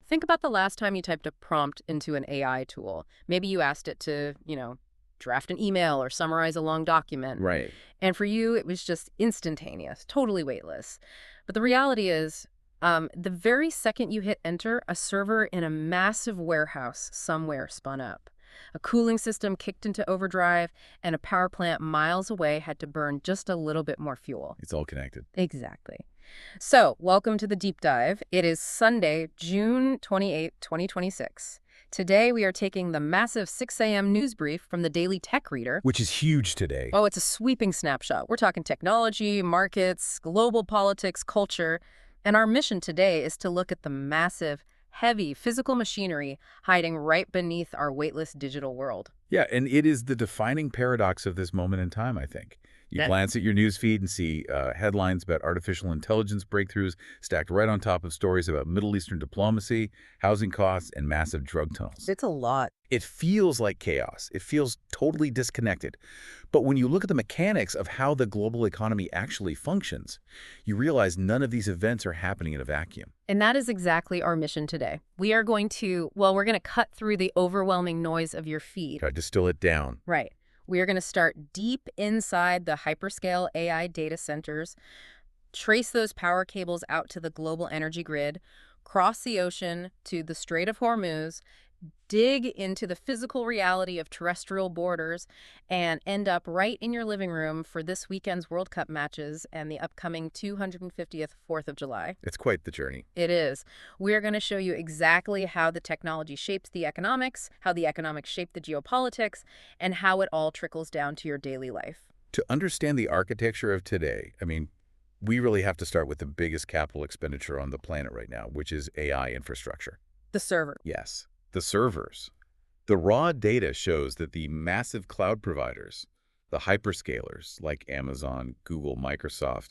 Think about the last time you typed a prompt into an AI tool. Maybe you asked it to, draft an email or summarize a long document. Right. And for you, it was just instantaneous, totally weightless. But the reality is, the very second you hit enter, a server in a massive warehouse somewhere spun up. A cooling system kicked into overdrive, and a power plant miles away had to burn just a little bit more fuel. It's all connected. Exactly. So, welcome to the deep dive. It is Sunday, June 28, 2026. Today, we are taking the massive 6 a.m. news brief from the Daily Tech Reader. Which is huge today. Oh, it's a sweeping snapshot. We're talking technology, markets, global politics, culture. And our mission today is to look at the massive, heavy physical machinery hiding right beneath our weightless digital world. Yeah, and it is the defining paradox of this moment in time, I think. You glance at your newsfeed and see headlines about artificial intelligence breakthroughs stacked right on top of stories about Middle Eastern diplomacy, housing costs, and massive drug tunnels. It's a lot. It feels like chaos. It feels totally disconnected. But when you look at the mechanics of how the global economy actually functions, you realize none of these events are happening in a vacuum. And that is exactly our mission today. We're going to cut through the overwhelming noise of your feed. Try to distill it down. Right. We are going to start deep inside the hyperscale AI data centers, trace those power cables out to the global energy grid, cross the ocean to the Strait of Hormuz, dig into the physical reality of terrestrial borders, and end up right in your living room for this weekend's World Cup matches and the upcoming 250th 4th of July. It's quite the journey. It is. We're going to show you exactly how the technology shapes the economics, how the economics shape the geopolitics, and how it all trickles down to your daily life. To understand the architecture of today, we really have to start with the biggest capital expenditure on the planet right now, which is AI infrastructure. The server. Yes. The servers. The raw data shows that the massive cloud providers, the hyperscalers like Amazon, Google, Microsoft,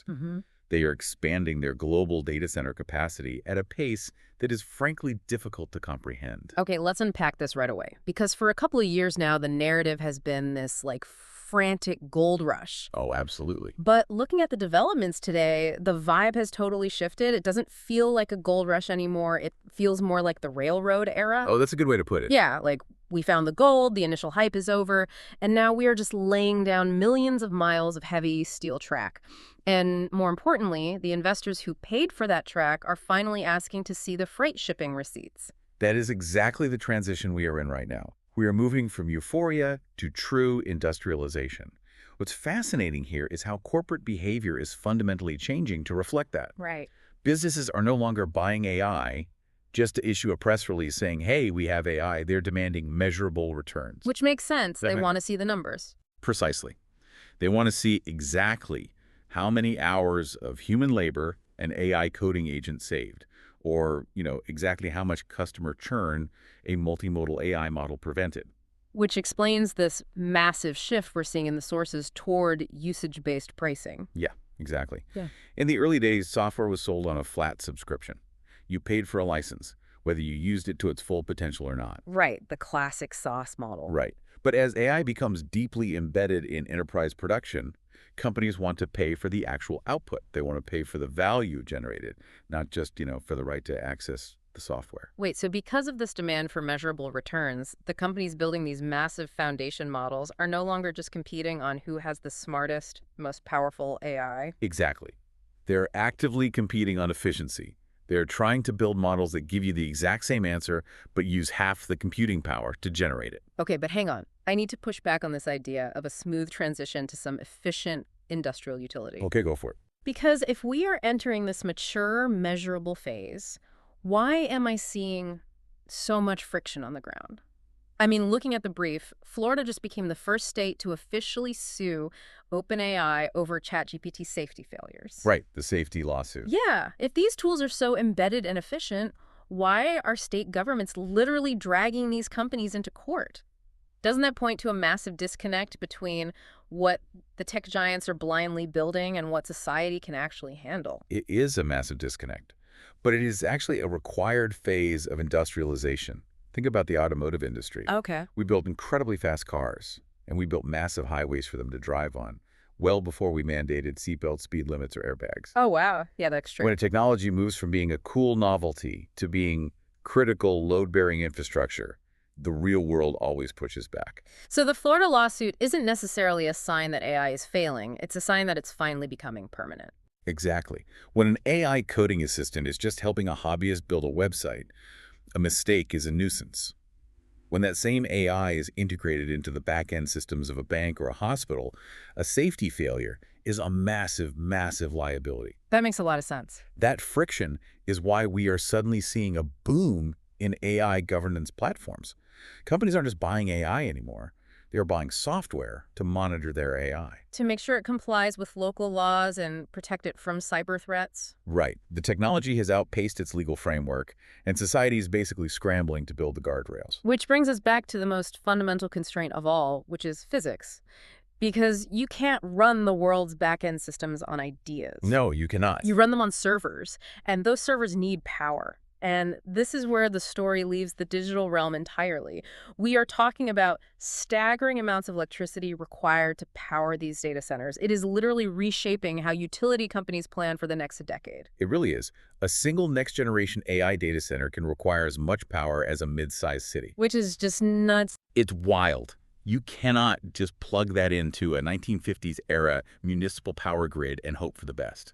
they are expanding their global data center capacity at a pace that is frankly difficult to comprehend. Okay, let's unpack this right away. Because for a couple of years now, the narrative has been this frantic gold rush. Oh, absolutely. But looking at the developments today, the vibe has totally shifted. It doesn't feel like a gold rush anymore. It feels more like the railroad era. Oh, that's a good way to put it. Yeah, like we found the gold, the initial hype is over, and now we are just laying down millions of miles of heavy steel track. And more importantly, the investors who paid for that track are finally asking to see the freight shipping receipts. That is exactly the transition we are in right now. We are moving from euphoria to true industrialization. What's fascinating here is how corporate behavior is fundamentally changing to reflect that. Right. Businesses are no longer buying AI just to issue a press release saying, hey, we have AI. They're demanding measurable returns. Which makes sense. They want to see the numbers. Precisely. They want to see exactly how many hours of human labor an AI coding agent saved, or, exactly how much customer churn a multimodal AI model prevented. Which explains this massive shift we're seeing in the sources toward usage-based pricing. Yeah, exactly. Yeah. In the early days, software was sold on a flat subscription. You paid for a license, whether you used it to its full potential or not. Right, the classic SaaS model. Right. But as AI becomes deeply embedded in enterprise production, companies want to pay for the actual output. They want to pay for the value generated, not just, for the right to access the software. Wait, so because of this demand for measurable returns, the companies building these massive foundation models are no longer just competing on who has the smartest, most powerful AI? Exactly. They're actively competing on efficiency. They're trying to build models that give you the exact same answer, but use half the computing power to generate it. Okay, but hang on. I need to push back on this idea of a smooth transition to some efficient industrial utility. Okay, go for it. Because if we are entering this mature, measurable phase, why am I seeing so much friction on the ground? Looking at the brief, Florida just became the first state to officially sue OpenAI over ChatGPT safety failures. Right, the safety lawsuit. Yeah, if these tools are so embedded and efficient, why are state governments literally dragging these companies into court? Doesn't that point to a massive disconnect between what the tech giants are blindly building and what society can actually handle? It is a massive disconnect, but it is actually a required phase of industrialization. Think about the automotive industry. Okay. We built incredibly fast cars, and we built massive highways for them to drive on, well before we mandated seatbelt speed limits or airbags. Oh, wow. Yeah, that's true. When a technology moves from being a cool novelty to being critical load-bearing infrastructure, the real world always pushes back. So the Florida lawsuit isn't necessarily a sign that AI is failing. It's a sign that it's finally becoming permanent. Exactly. When an AI coding assistant is just helping a hobbyist build a website, a mistake is a nuisance. When that same AI is integrated into the back-end systems of a bank or a hospital, a safety failure is a massive, massive liability. That makes a lot of sense. That friction is why we are suddenly seeing a boom in AI governance platforms. Companies aren't just buying AI anymore. They are buying software to monitor their AI. To make sure it complies with local laws and protect it from cyber threats. Right. The technology has outpaced its legal framework, and society is basically scrambling to build the guardrails. Which brings us back to the most fundamental constraint of all, which is physics. Because you can't run the world's back-end systems on ideas. No, you cannot. You run them on servers, and those servers need power. And this is where the story leaves the digital realm entirely. We are talking about staggering amounts of electricity required to power these data centers. It is literally reshaping how utility companies plan for the next decade. It really is. A single next-generation AI data center can require as much power as a mid-sized city. Which is just nuts. It's wild. You cannot just plug that into a 1950s-era municipal power grid and hope for the best.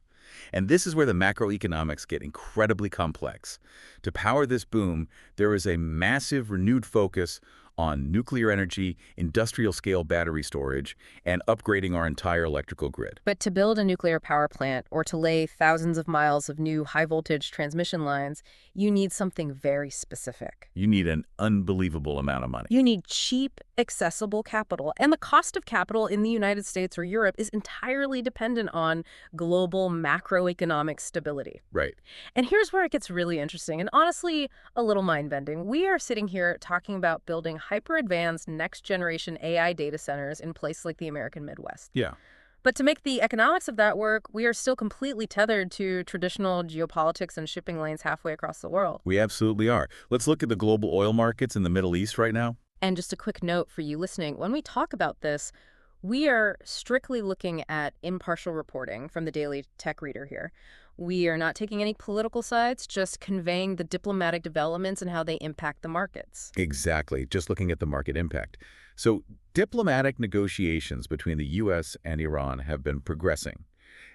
And this is where the macroeconomics get incredibly complex. To power this boom, there is a massive renewed focus on nuclear energy, industrial-scale battery storage, and upgrading our entire electrical grid. But to build a nuclear power plant or to lay thousands of miles of new high-voltage transmission lines, you need something very specific. You need an unbelievable amount of money. You need cheap, accessible capital. And the cost of capital in the United States or Europe is entirely dependent on global macroeconomic stability. Right. And here's where it gets really interesting and honestly a little mind-bending. We are sitting here talking about building hyper-advanced next-generation AI data centers in places like the American Midwest. Yeah. But to make the economics of that work, we are still completely tethered to traditional geopolitics and shipping lanes halfway across the world. We absolutely are. Let's look at the global oil markets in the Middle East right now. And just a quick note for you listening, when we talk about this, we are strictly looking at impartial reporting from the Daily Tech Reader here. We are not taking any political sides, just conveying the diplomatic developments and how they impact the markets. Exactly, just looking at the market impact. So diplomatic negotiations between the U.S. and Iran have been progressing,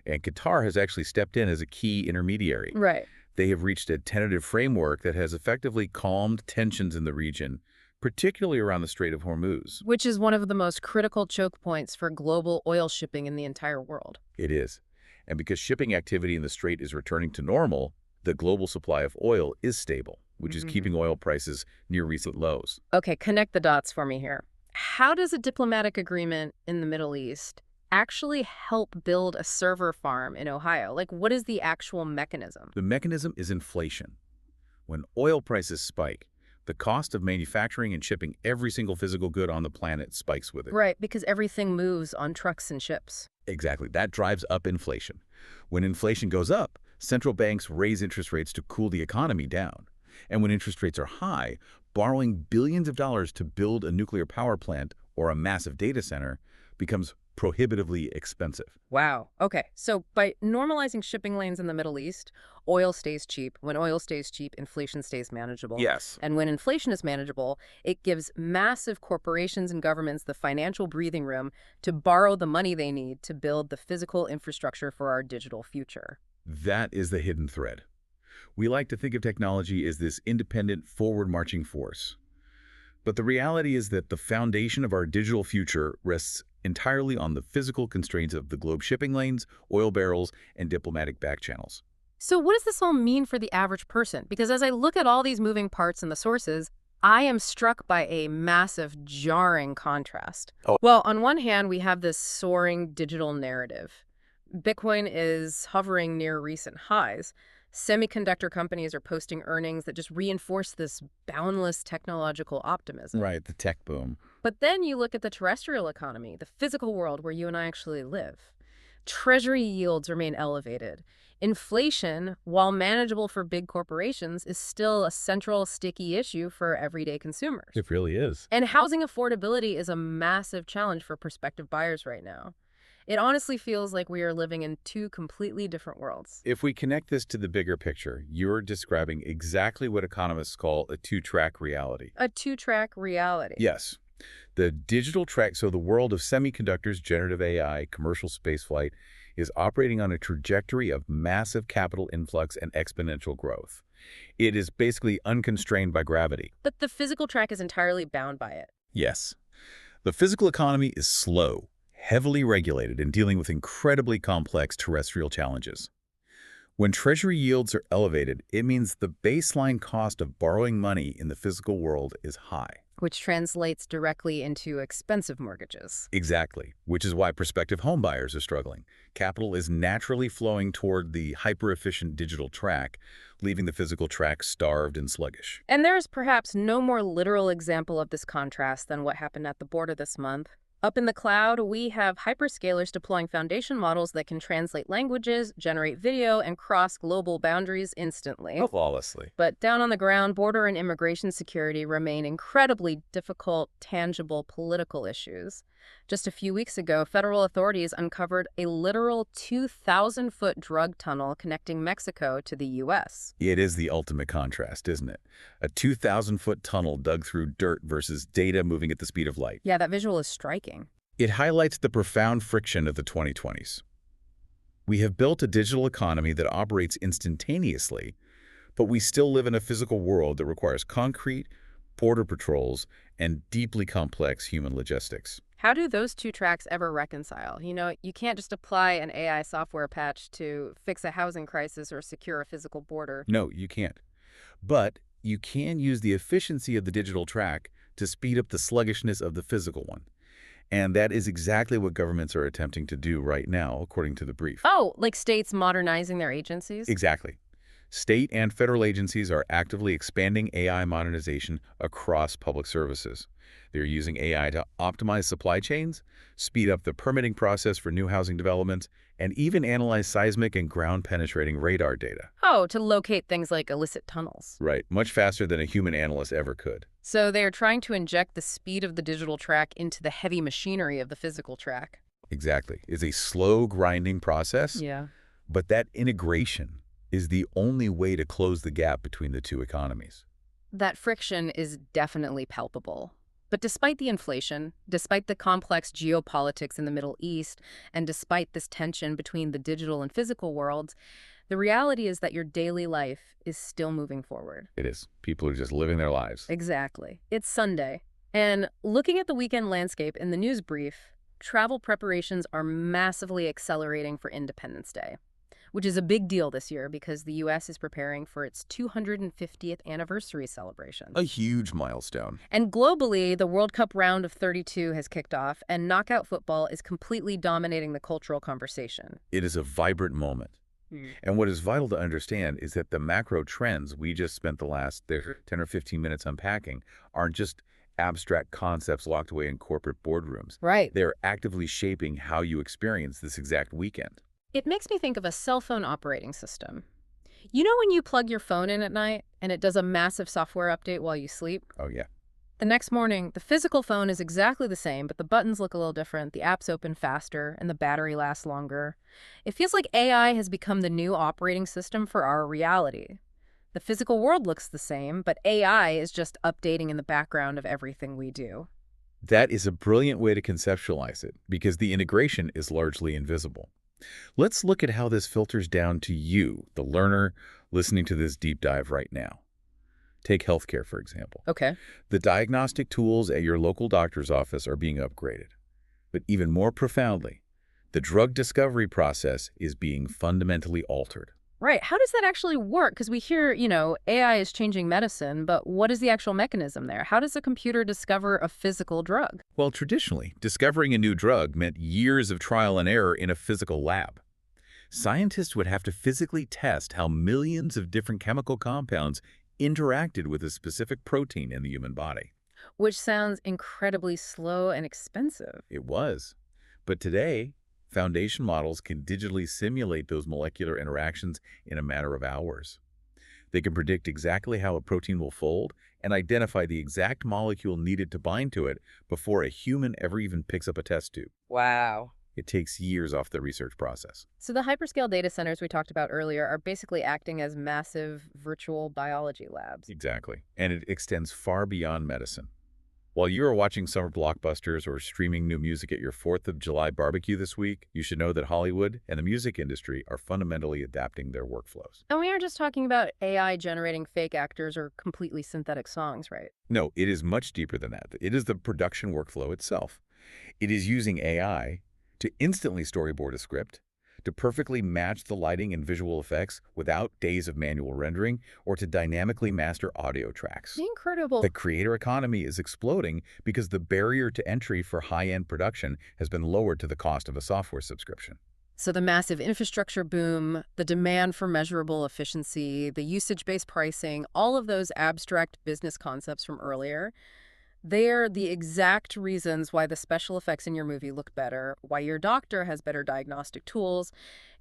and Qatar has actually stepped in as a key intermediary. Right. They have reached a tentative framework that has effectively calmed tensions in the region, particularly around the Strait of Hormuz. Which is one of the most critical choke points for global oil shipping in the entire world. It is. And because shipping activity in the Strait is returning to normal, the global supply of oil is stable, which is keeping oil prices near recent lows. Okay, connect the dots for me here. How does a diplomatic agreement in the Middle East actually help build a server farm in Ohio? Like, what is the actual mechanism? The mechanism is inflation. When oil prices spike, the cost of manufacturing and shipping every single physical good on the planet spikes with it. Right, because everything moves on trucks and ships. Exactly. That drives up inflation. When inflation goes up, central banks raise interest rates to cool the economy down. And when interest rates are high, borrowing billions of dollars to build a nuclear power plant or a massive data center becomes prohibitively expensive. Wow. Okay, so by normalizing shipping lanes in the Middle East, oil stays cheap. When oil stays cheap, inflation stays manageable. Yes. And when inflation is manageable, it gives massive corporations and governments the financial breathing room to borrow the money they need to build the physical infrastructure for our digital future. That is the hidden thread. We like to think of technology as this independent, forward-marching force. But the reality is that the foundation of our digital future rests entirely on the physical constraints of the globe shipping lanes, oil barrels, and diplomatic back channels. So what does this all mean for the average person? Because as I look at all these moving parts and the sources, I am struck by a massive, jarring contrast. Well, on one hand, we have this soaring digital narrative. Bitcoin is hovering near recent highs. Semiconductor companies are posting earnings that just reinforce this boundless technological optimism. Right, the tech boom. But then you look at the terrestrial economy, the physical world where you and I actually live. Treasury yields remain elevated. Inflation, while manageable for big corporations, is still a central sticky issue for everyday consumers. It really is. And housing affordability is a massive challenge for prospective buyers right now. It honestly feels like we are living in two completely different worlds. If we connect this to the bigger picture, you're describing exactly what economists call a two-track reality. A two-track reality. Yes, the digital track, so the world of semiconductors, generative AI, commercial spaceflight, is operating on a trajectory of massive capital influx and exponential growth. It is basically unconstrained by gravity. But the physical track is entirely bound by it. Yes. The physical economy is slow, heavily regulated, and dealing with incredibly complex terrestrial challenges. When treasury yields are elevated, it means the baseline cost of borrowing money in the physical world is high. Which translates directly into expensive mortgages. Exactly, which is why prospective homebuyers are struggling. Capital is naturally flowing toward the hyper-efficient digital track, leaving the physical track starved and sluggish. And there is perhaps no more literal example of this contrast than what happened at the border this month. Up in the cloud, we have hyperscalers deploying foundation models that can translate languages, generate video, and cross global boundaries instantly. Flawlessly. But down on the ground, border and immigration security remain incredibly difficult, tangible political issues. Just a few weeks ago, federal authorities uncovered a literal 2,000-foot drug tunnel connecting Mexico to the U.S. It is the ultimate contrast, isn't it? A 2,000-foot tunnel dug through dirt versus data moving at the speed of light. Yeah, that visual is striking. It highlights the profound friction of the 2020s. We have built a digital economy that operates instantaneously, but we still live in a physical world that requires concrete, border patrols, and deeply complex human logistics. How do those two tracks ever reconcile? You can't just apply an AI software patch to fix a housing crisis or secure a physical border. No, you can't. But you can use the efficiency of the digital track to speed up the sluggishness of the physical one. And that is exactly what governments are attempting to do right now, according to the brief. Oh, like states modernizing their agencies? Exactly. State and federal agencies are actively expanding AI modernization across public services. They're using AI to optimize supply chains, speed up the permitting process for new housing developments, and even analyze seismic and ground-penetrating radar data. Oh, to locate things like illicit tunnels. Right, much faster than a human analyst ever could. So they are trying to inject the speed of the digital track into the heavy machinery of the physical track. Exactly. It's a slow, grinding process, Yeah. but that integration is the only way to close the gap between the two economies. That friction is definitely palpable. But despite the inflation, despite the complex geopolitics in the Middle East, and despite this tension between the digital and physical worlds, the reality is that your daily life is still moving forward. It is. People are just living their lives. Exactly. It's Sunday. And looking at the weekend landscape in the news brief, travel preparations are massively accelerating for Independence Day, which is a big deal this year because the U.S. is preparing for its 250th anniversary celebration. A huge milestone. And globally, the World Cup round of 32 has kicked off, and knockout football is completely dominating the cultural conversation. It is a vibrant moment. And what is vital to understand is that the macro trends we just spent the last 10 or 15 minutes unpacking aren't just abstract concepts locked away in corporate boardrooms. Right. They're actively shaping how you experience this exact weekend. It makes me think of a cell phone operating system. You know when you plug your phone in at night and it does a massive software update while you sleep? Oh, yeah. The next morning, the physical phone is exactly the same, but the buttons look a little different, the apps open faster, and the battery lasts longer. It feels like AI has become the new operating system for our reality. The physical world looks the same, but AI is just updating in the background of everything we do. That is a brilliant way to conceptualize it, because the integration is largely invisible. Let's look at how this filters down to you, the learner, listening to this deep dive right now. Take healthcare, for example. Okay. The diagnostic tools at your local doctor's office are being upgraded. But even more profoundly, the drug discovery process is being fundamentally altered. Right. How does that actually work? Because we hear, AI is changing medicine, but what is the actual mechanism there? How does a computer discover a physical drug? Well, traditionally, discovering a new drug meant years of trial and error in a physical lab. Scientists would have to physically test how millions of different chemical compounds interacted with a specific protein in the human body. Which sounds incredibly slow and expensive. It was. But today, foundation models can digitally simulate those molecular interactions in a matter of hours. They can predict exactly how a protein will fold and identify the exact molecule needed to bind to it before a human ever even picks up a test tube. Wow. It takes years off the research process. So the hyperscale data centers we talked about earlier are basically acting as massive virtual biology labs. Exactly. And it extends far beyond medicine. While you are watching summer blockbusters or streaming new music at your 4th of July barbecue this week, you should know that Hollywood and the music industry are fundamentally adapting their workflows. And we aren't just talking about AI generating fake actors or completely synthetic songs, right? No, it is much deeper than that. It is the production workflow itself. It is using AI to instantly storyboard a script, to perfectly match the lighting and visual effects without days of manual rendering, or to dynamically master audio tracks. Incredible. The creator economy is exploding because the barrier to entry for high-end production has been lowered to the cost of a software subscription. So the massive infrastructure boom, the demand for measurable efficiency, the usage-based pricing, all of those abstract business concepts from earlier, they're the exact reasons why the special effects in your movie look better, why your doctor has better diagnostic tools,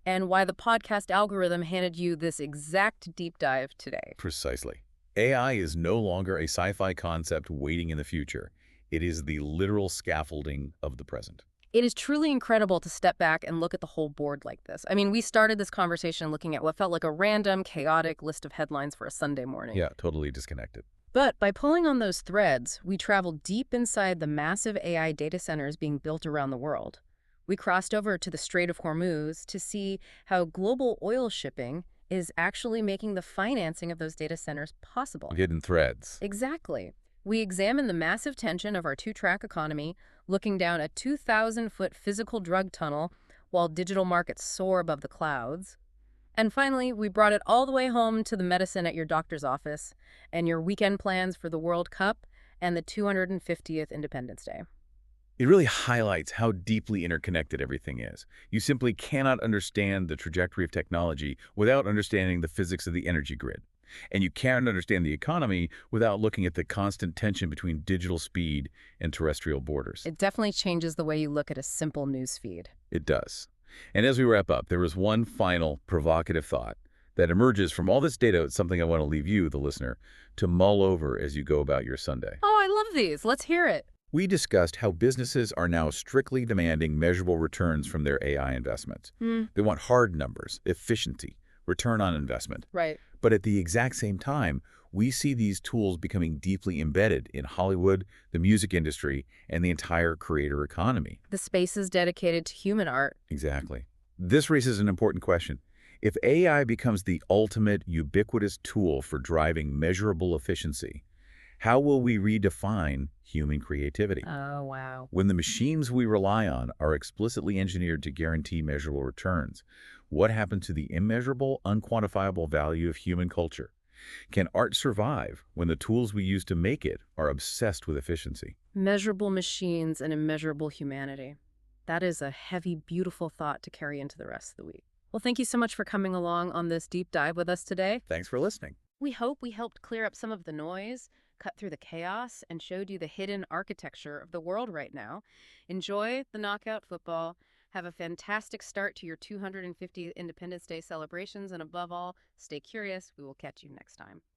and why the podcast algorithm handed you this exact deep dive today. Precisely. AI is no longer a sci-fi concept waiting in the future. It is the literal scaffolding of the present. It is truly incredible to step back and look at the whole board like this. I mean, we started this conversation looking at what felt like a random, chaotic list of headlines for a Sunday morning. Yeah, totally disconnected. But by pulling on those threads, we traveled deep inside the massive AI data centers being built around the world. We crossed over to the Strait of Hormuz to see how global oil shipping is actually making the financing of those data centers possible. Hidden threads. Exactly. We examined the massive tension of our two-track economy, looking down a 2,000-foot physical drug tunnel while digital markets soar above the clouds. And finally, we brought it all the way home to the medicine at your doctor's office and your weekend plans for the World Cup and the 250th Independence Day. It really highlights how deeply interconnected everything is. You simply cannot understand the trajectory of technology without understanding the physics of the energy grid. And you can't understand the economy without looking at the constant tension between digital speed and terrestrial borders. It definitely changes the way you look at a simple news feed. It does. And as we wrap up, there is one final provocative thought that emerges from all this data. It's something I want to leave you, the listener, to mull over as you go about your Sunday. Oh, I love these. Let's hear it. We discussed how businesses are now strictly demanding measurable returns from their AI investments. They want hard numbers, efficiency, return on investment. Right. But at the exact same time, we see these tools becoming deeply embedded in Hollywood, the music industry, and the entire creator economy. The space is dedicated to human art. Exactly. This raises an important question. If AI becomes the ultimate ubiquitous tool for driving measurable efficiency, how will we redefine human creativity? Oh, wow. When the machines we rely on are explicitly engineered to guarantee measurable returns, what happens to the immeasurable, unquantifiable value of human culture? Can art survive when the tools we use to make it are obsessed with efficiency? Measurable machines and immeasurable humanity. That is a heavy, beautiful thought to carry into the rest of the week. Well, thank you so much for coming along on this deep dive with us today. Thanks for listening. We hope we helped clear up some of the noise, cut through the chaos, and showed you the hidden architecture of the world right now. Enjoy the knockout football. Have a fantastic start to your 250th Independence Day celebrations, and above all, stay curious. We will catch you next time.